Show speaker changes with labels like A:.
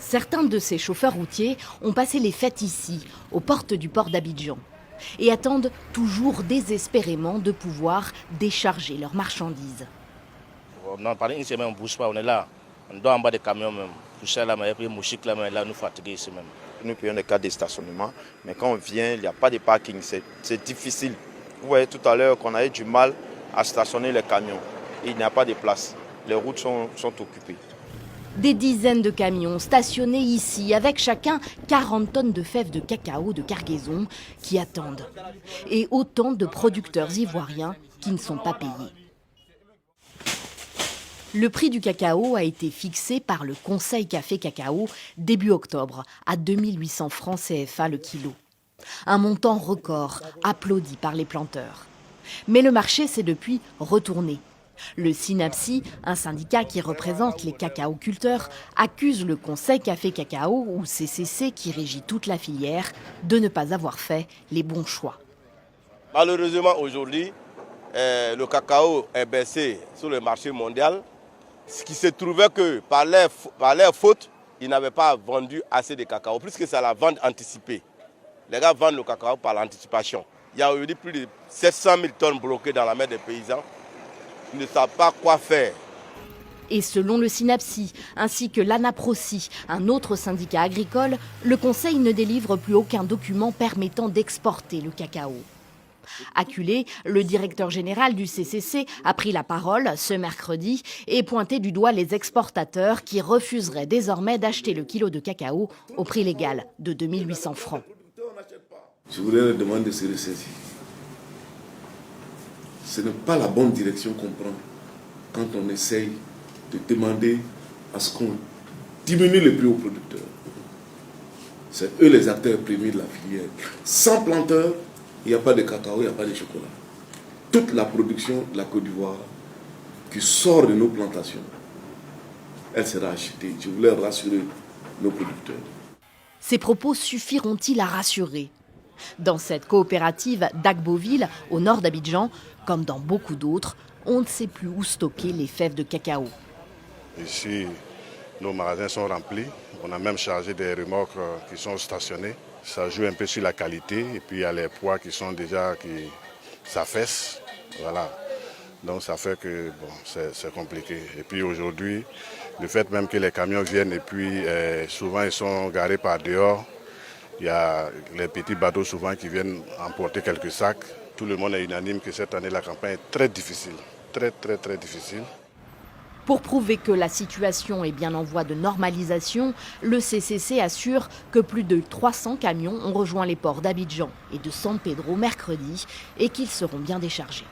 A: Certains de ces chauffeurs routiers ont passé les fêtes ici, aux portes du port d'Abidjan, et attendent toujours désespérément de pouvoir décharger leurs marchandises.
B: Non, pendant une semaine, on ne bouge pas, on est là. On doit en bas des camions même. Poussière là, et puis mouchique là, mais là, nous fatigués ici même.
C: Nous payons des cas de stationnement, mais quand on vient, il n'y a pas de parking, c'est difficile. Vous voyez tout à l'heure qu'on a eu du mal à stationner les camions. Il n'y a pas de place. Les routes sont occupées.
A: Des dizaines de camions stationnés ici, avec chacun 40 tonnes de fèves de cacao de cargaison qui attendent. Et autant de producteurs ivoiriens qui ne sont pas payés. Le prix du cacao a été fixé par le Conseil Café Cacao début octobre à 2800 francs CFA le kilo. Un montant record applaudi par les planteurs. Mais le marché s'est depuis retourné. Le SYNAPSI, un syndicat qui représente les cacaoculteurs, accuse le Conseil Café Cacao, ou CCC, qui régit toute la filière, de ne pas avoir fait les bons choix.
D: Malheureusement, aujourd'hui, le cacao est baissé sur le marché mondial. Ce qui se trouvait que par leur faute, ils n'avaient pas vendu assez de cacao, puisque c'est la vente anticipée. Les gars vendent le cacao par l'anticipation. Il y a aujourd'hui plus de 700 000 tonnes bloquées dans la main des paysans. Ils ne savent pas quoi faire.
A: Et selon le SYNAPSI, ainsi que l'ANAPROSI, un autre syndicat agricole, le Conseil ne délivre plus aucun document permettant d'exporter le cacao. Acculé, le directeur général du CCC a pris la parole ce mercredi et pointé du doigt les exportateurs qui refuseraient désormais d'acheter le kilo de cacao au prix légal de 2800 francs.
E: Je voudrais leur demander de se ressaisir. Ce n'est pas la bonne direction qu'on prend quand on essaye de demander à ce qu'on diminue le prix aux producteurs. C'est eux les acteurs premiers de la filière. Sans planteurs, il n'y a pas de cacao, il n'y a pas de chocolat. Toute la production de la Côte d'Ivoire qui sort de nos plantations, elle sera achetée. Je voulais rassurer nos producteurs.
A: Ces propos suffiront-ils à rassurer ? Dans cette coopérative d'Agboville, au nord d'Abidjan, comme dans beaucoup d'autres, on ne sait plus où stocker les fèves de cacao.
F: Ici, nos magasins sont remplis. On a même chargé des remorques qui sont stationnées. Ça joue un peu sur la qualité et puis il y a les poids qui sont déjà qui s'affaissent. Voilà. Donc ça fait que bon, c'est compliqué. Et puis aujourd'hui, le fait même que les camions viennent et puis souvent ils sont garés par dehors. Il y a les petits bateaux souvent qui viennent emporter quelques sacs. Tout le monde est unanime que cette année la campagne est très difficile. Très difficile.
A: Pour prouver que la situation est bien en voie de normalisation, le CCC assure que plus de 300 camions ont rejoint les ports d'Abidjan et de San Pedro mercredi et qu'ils seront bien déchargés.